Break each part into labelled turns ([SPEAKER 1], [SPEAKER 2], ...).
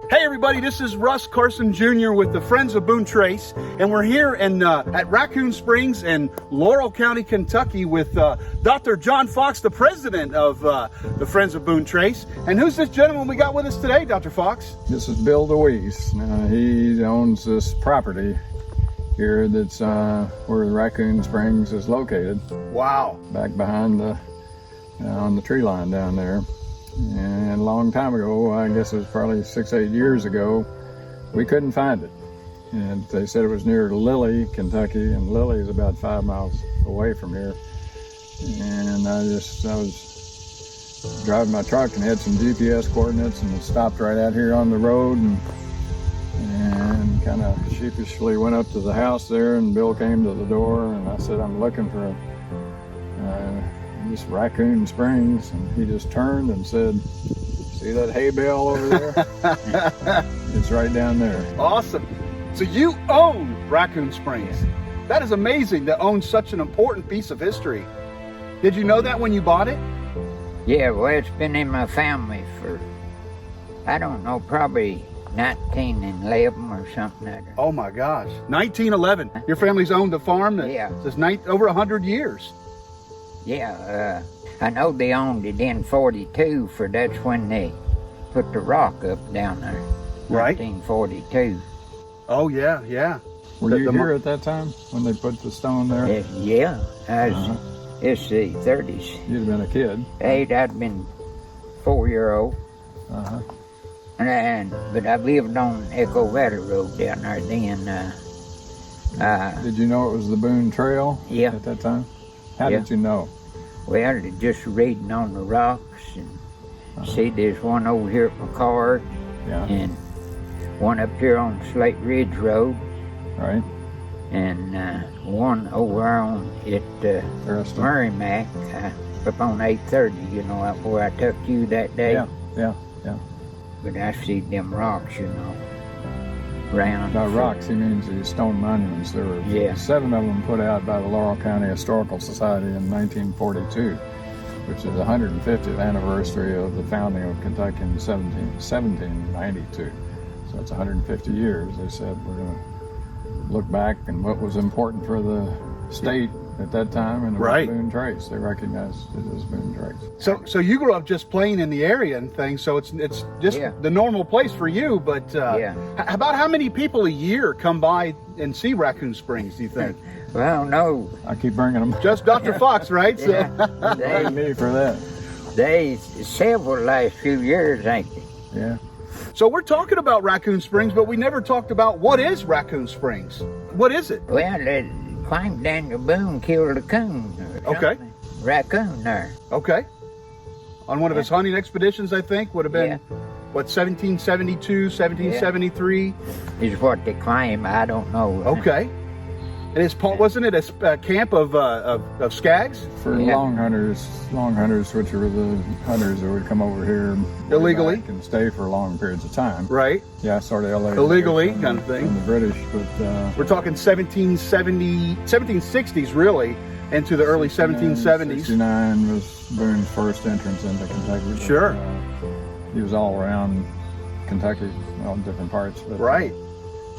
[SPEAKER 1] Hey everybody, this is Russ Carson Jr. with the Friends of Boone Trace, and we're here at Racoon Springs in Laurel County, Kentucky with Dr. John Fox, the president of the Friends of Boone Trace. And who's this gentleman we got with us today, Dr. Fox?
[SPEAKER 2] This is Bill Dewees. He owns this property here that's where the Racoon Springs is located.
[SPEAKER 1] Wow.
[SPEAKER 2] Back behind on the tree line down there. And a long time ago, I guess it was probably 6-8 years ago, we couldn't find it. And they said it was near Lilly, Kentucky, and Lilly is about 5 miles away from here. And I was driving my truck and had some GPS coordinates and stopped right out here on the road and kind of sheepishly went up to the house there, and Bill came to the door and I said, I'm looking for this Racoon Springs, and he just turned and said, see that hay bale over there? It's right down there.
[SPEAKER 1] Awesome. So you own Racoon Springs. That is amazing to own such an important piece of history. Did you know that when you bought it?
[SPEAKER 3] Yeah, well, it's been in my family for, I don't know, probably 1911 or something like that.
[SPEAKER 1] Oh my gosh, 1911. Your family's owned a farm that is over 100 years.
[SPEAKER 3] Yeah, I know they owned it in 42, for that's when they put the rock up down there.
[SPEAKER 1] Right.
[SPEAKER 3] 1942.
[SPEAKER 1] Oh yeah, yeah.
[SPEAKER 2] Were you here at that time when they put the stone there?
[SPEAKER 3] Yeah, it's the 30s.
[SPEAKER 2] You'd have been a kid.
[SPEAKER 3] I'd been 4-year-old. But I lived on Echo Valley Road down there then.
[SPEAKER 2] Did you know it was the Boone Trail
[SPEAKER 3] at
[SPEAKER 2] that time? How did you know?
[SPEAKER 3] Well, just reading on the rocks and see there's one over here at McCard and one up here on Slate Ridge Road.
[SPEAKER 2] Right.
[SPEAKER 3] And one over on Merrimack up on 830, you know, up where I took you that day.
[SPEAKER 2] Yeah.
[SPEAKER 3] But I see them rocks, you know, round.
[SPEAKER 2] By rocks, he means these stone monuments. There were 7 of them put out by the Laurel County Historical Society in 1942, which is the 150th anniversary of the founding of Kentucky in 1792. So it's 150 years. They said we're going to look back and what was important for the state at that time, and it was Boone Trace. They recognized it as Boone Trace.
[SPEAKER 1] So you grew up just playing in the area and things, so it's just the normal place for you, but about how many people a year come by and see Racoon Springs, do you think?
[SPEAKER 3] Well, no.
[SPEAKER 2] I keep bringing them.
[SPEAKER 1] Just Dr. Fox, right?
[SPEAKER 2] They me for that.
[SPEAKER 3] They several last few years, ain't they?
[SPEAKER 2] Yeah.
[SPEAKER 1] So we're talking about Racoon Springs, but we never talked about what is Racoon Springs. What is it?
[SPEAKER 3] Well, they claim Daniel Boone killed a coon.
[SPEAKER 1] Okay.
[SPEAKER 3] Raccoon there.
[SPEAKER 1] Okay. On one of his hunting expeditions, I think, would have been, 1772, 1773?
[SPEAKER 3] Is what they claim. I don't know.
[SPEAKER 1] Okay. And wasn't it a camp of Skaggs?
[SPEAKER 2] For Longhunters, which were the hunters that would come over here
[SPEAKER 1] illegally
[SPEAKER 2] and stay for long periods of time.
[SPEAKER 1] Right.
[SPEAKER 2] Yeah, sort of
[SPEAKER 1] illegally kind of thing.
[SPEAKER 2] From the British, but
[SPEAKER 1] we're talking 1760s really, into the early 1770s.
[SPEAKER 2] 69 was Boone's first entrance into Kentucky.
[SPEAKER 1] Sure.
[SPEAKER 2] He was all around Kentucky, all different parts. But,
[SPEAKER 1] right.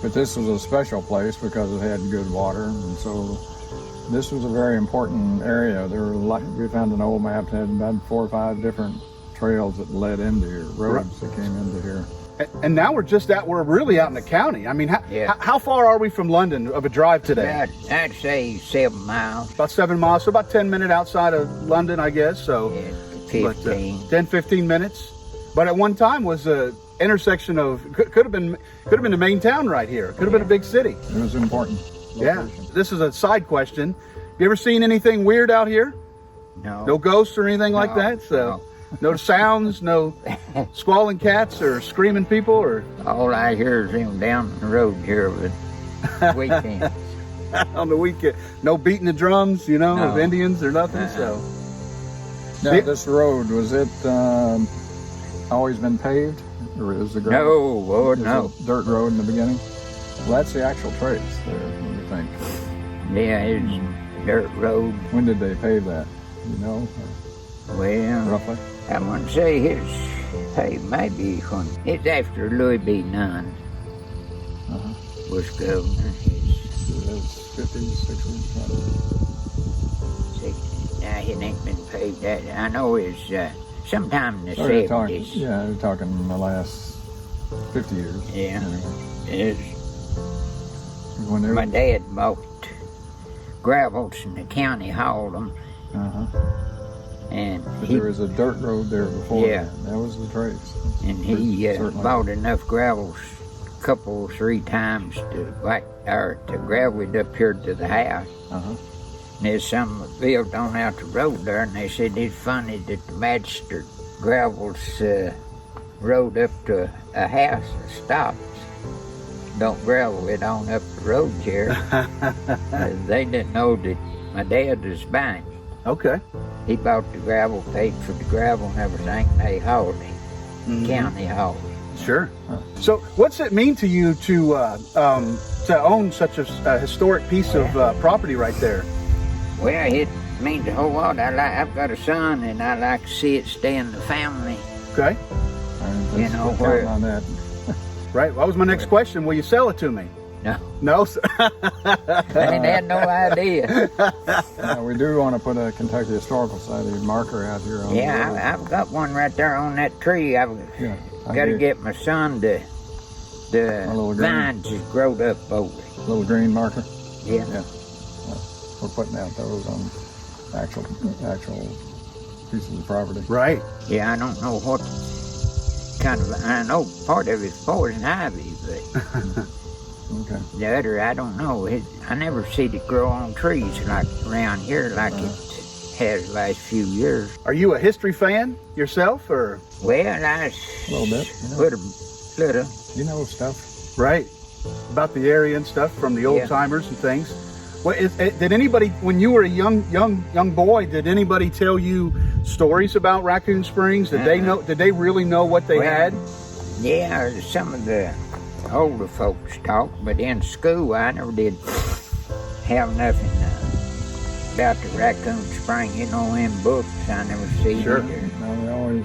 [SPEAKER 2] But this was a special place because it had good water, and so this was a very important area. We found an old map that had about 4 or 5 different trails that led into here, roads that came into here.
[SPEAKER 1] And now we're really out in the county. I mean, how far are we from London of a drive today?
[SPEAKER 3] I'd say 7 miles.
[SPEAKER 1] About 7 miles, so about 10 minutes outside of London, I guess. So
[SPEAKER 3] 15.
[SPEAKER 1] 10, 15 minutes. But at one time was a intersection of could have been the main town right here. Could have been a big city.
[SPEAKER 2] It was important.
[SPEAKER 1] Yeah. This is a side question. You ever seen anything weird out here?
[SPEAKER 3] No.
[SPEAKER 1] No ghosts or anything like that? So no sounds, no squalling cats or screaming people, or
[SPEAKER 3] all I hear is them down the road here with weekends.
[SPEAKER 1] On the weekend. No beating the drums, of Indians or nothing. So
[SPEAKER 2] now this road, was it always been paved? Or is the
[SPEAKER 3] no.
[SPEAKER 2] Dirt road in the beginning? Well, that's the actual trace there, what do you think?
[SPEAKER 3] Yeah, it's dirt road.
[SPEAKER 2] When did they pave that? You know?
[SPEAKER 3] Well,
[SPEAKER 2] roughly?
[SPEAKER 3] I wouldn't say his pay, maybe when it's after Louis B. Nunn was governor.
[SPEAKER 2] His 50s, 60s,
[SPEAKER 3] Now he ain't been paid that. I know it's sometime in the 70s.
[SPEAKER 2] Yeah, they're talking the last 50 years.
[SPEAKER 3] Yeah.
[SPEAKER 2] Anyway.
[SPEAKER 3] My dad bought gravels and the county hauled them. And
[SPEAKER 2] there was a dirt road there before.
[SPEAKER 3] Yeah.
[SPEAKER 2] That was the trace.
[SPEAKER 3] And he bought enough gravels a couple, 3 times to gravel it up here to the house. And there's some built on out the road there, and they said it's funny that the magistrate gravels road up to a house and stops. Don't gravel it on up the road here. They didn't know that my dad was buying it.
[SPEAKER 1] Okay.
[SPEAKER 3] He bought the gravel, paid for the gravel and everything, and they hauled it. County hauled it.
[SPEAKER 1] Sure. So what's it mean to you to own such a historic piece of property right there?
[SPEAKER 3] Well, it means a whole lot. I've got a son, and I like to see it stay in the family.
[SPEAKER 1] Okay.
[SPEAKER 3] You know, where...
[SPEAKER 2] on that.
[SPEAKER 1] Right. Well, that was my next question. Will you sell it to me?
[SPEAKER 3] No.
[SPEAKER 1] No, sir.
[SPEAKER 3] I ain't had no idea.
[SPEAKER 2] We do want to put a Kentucky Historical Society marker out here on the road.
[SPEAKER 3] I've got one right there on that tree. I've got to get my son the vines is growed up over it.
[SPEAKER 2] Little green marker?
[SPEAKER 3] Yeah.
[SPEAKER 2] We're putting out those on actual pieces of property.
[SPEAKER 1] Right.
[SPEAKER 3] Yeah, I don't know what kind of, I know part of it's poison ivy, but
[SPEAKER 2] Okay.
[SPEAKER 3] the other, I don't know. I never seen it grow on trees like around here like it has the last few years.
[SPEAKER 1] Are you a history fan yourself, or?
[SPEAKER 3] Well, I
[SPEAKER 2] A little bit.
[SPEAKER 3] little.
[SPEAKER 2] You know stuff.
[SPEAKER 1] Right. About the area and stuff from the old timers and things. Well, did anybody, when you were a young boy, did anybody tell you stories about Racoon Springs? Did they know? Did they really know what they had?
[SPEAKER 3] Yeah, some of the older folks talked, but in school I never did have nothing about the Racoon Spring. You know, in books I never seen
[SPEAKER 1] Sure.
[SPEAKER 3] it.
[SPEAKER 2] No, we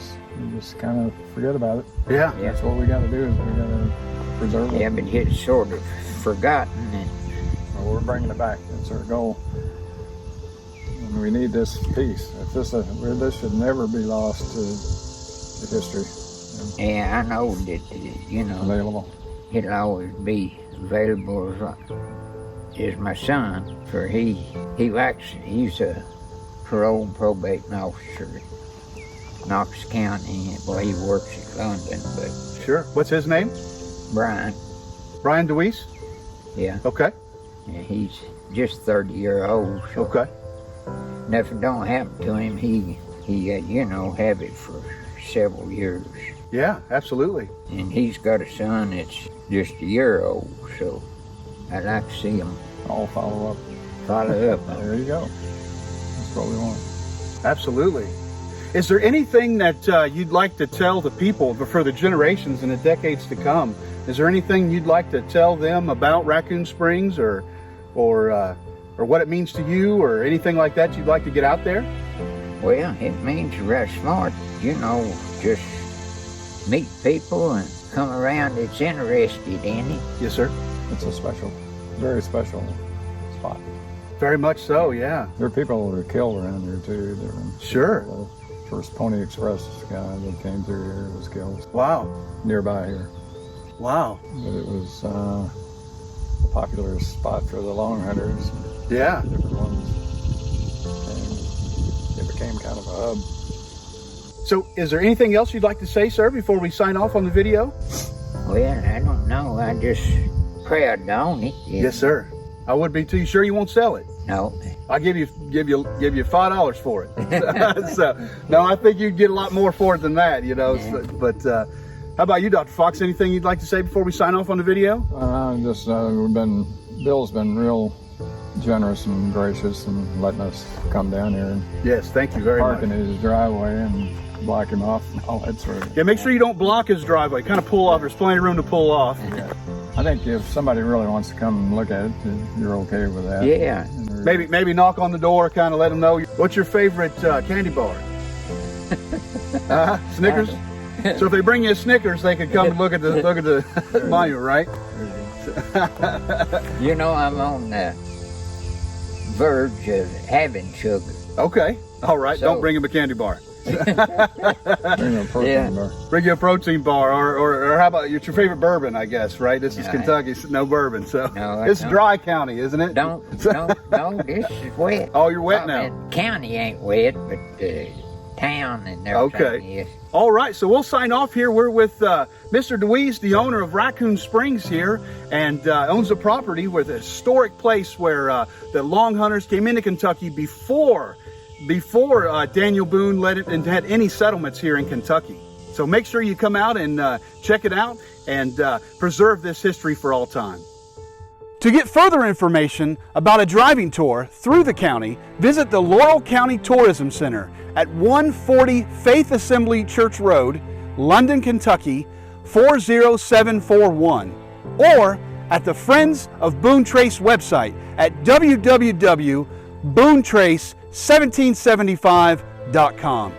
[SPEAKER 2] just kind of forget about it.
[SPEAKER 1] Yeah.
[SPEAKER 2] That's what we got to do. Is we got to preserve it.
[SPEAKER 3] Yeah, but it's sort of forgotten. And
[SPEAKER 2] We're bringing it back. That's our goal. And we need this piece. This should never be lost to history.
[SPEAKER 3] yeah, I know that
[SPEAKER 2] Available.
[SPEAKER 3] it'll always be available as my son. For he's a parole and probate officer in Knox County. Well, he works at London, but
[SPEAKER 1] Sure. What's his name?
[SPEAKER 3] Brian,
[SPEAKER 1] Dewees?
[SPEAKER 3] yeah,
[SPEAKER 1] Okay.
[SPEAKER 3] he's just 30-year-old. So
[SPEAKER 1] Okay.
[SPEAKER 3] nothing don't happen to him. He have it for several years.
[SPEAKER 1] Yeah, absolutely.
[SPEAKER 3] And he's got a son that's just a year old, so I'd like to see him
[SPEAKER 2] All follow up.
[SPEAKER 3] follow up.
[SPEAKER 2] There you go. That's what we want.
[SPEAKER 1] Absolutely. Is there anything that you'd like to tell the people for the generations and the decades to come? Is there anything you'd like to tell them about Racoon Springs, or what it means to you, or anything like that you'd like to get out there?
[SPEAKER 2] Well,
[SPEAKER 3] It means you're real smart, just meet people and come around that's interested in it.
[SPEAKER 1] Yes, sir.
[SPEAKER 2] it's a very special spot.
[SPEAKER 1] Very much so, yeah.
[SPEAKER 2] There are people that are killed around here too.
[SPEAKER 1] Sure.
[SPEAKER 2] The first Pony Express guy that came through here was killed
[SPEAKER 1] Wow.
[SPEAKER 2] nearby here.
[SPEAKER 1] Wow.
[SPEAKER 2] But it was a popular spot for the Longhunters.
[SPEAKER 1] Yeah.
[SPEAKER 2] Different ones. And it became kind of a hub.
[SPEAKER 1] So is there anything else you'd like to say, sir, before we sign off on the video?
[SPEAKER 3] Well, I don't know. I just proud to own it.
[SPEAKER 1] Yes, sir. I would be too. You sure you won't sell it?
[SPEAKER 3] No.
[SPEAKER 1] I'll give you $5 for it. So, no, I think you'd get a lot more for it than that,
[SPEAKER 3] Yeah.
[SPEAKER 1] So, but how about you, Dr. Fox? Anything you'd like to say before we sign off on the video?
[SPEAKER 2] Bill's been real generous and gracious and letting us come down here and
[SPEAKER 1] Yes, thank you very
[SPEAKER 2] park
[SPEAKER 1] much.
[SPEAKER 2] in his driveway and block him off and all that sort of.
[SPEAKER 1] Yeah, make sure you don't block his driveway. Kind of pull off. There's plenty of room to pull off.
[SPEAKER 2] I think if somebody really wants to come and look at it, you're okay with that.
[SPEAKER 3] Yeah.
[SPEAKER 1] Maybe knock on the door, kind of let them know. What's your favorite candy bar? Snickers. So if they bring you a Snickers, they could come and look at the monument, right?
[SPEAKER 3] You know, I'm on the verge of having sugar.
[SPEAKER 1] Okay. All right.
[SPEAKER 3] So-
[SPEAKER 1] Don't bring him a candy bar.
[SPEAKER 2] Bring a protein bar.
[SPEAKER 1] Bring you a protein bar, or how about your favorite bourbon? I guess, right? This is
[SPEAKER 3] No,
[SPEAKER 1] Kentucky, so no bourbon. So
[SPEAKER 3] No, I
[SPEAKER 1] it's
[SPEAKER 3] don't.
[SPEAKER 1] dry county, isn't it?
[SPEAKER 3] No, this is wet.
[SPEAKER 1] Oh, you're wet
[SPEAKER 3] Well,
[SPEAKER 1] now.
[SPEAKER 3] the county ain't wet, but the town and everything
[SPEAKER 1] Okay.
[SPEAKER 3] is.
[SPEAKER 1] All right, so we'll sign off here. We're with Mr. Dewees, the owner of Racoon Springs here, and owns a property with a historic place where the Longhunters came into Kentucky before Daniel Boone led it and had any settlements here in Kentucky. So make sure you come out and check it out and preserve this history for all time. To get further information about a driving tour through the county, visit the Laurel County Tourism Center at 140 Faith Assembly Church Road, London, Kentucky 40741, or at the Friends of Boone Trace website at www.boonetrace1775.com.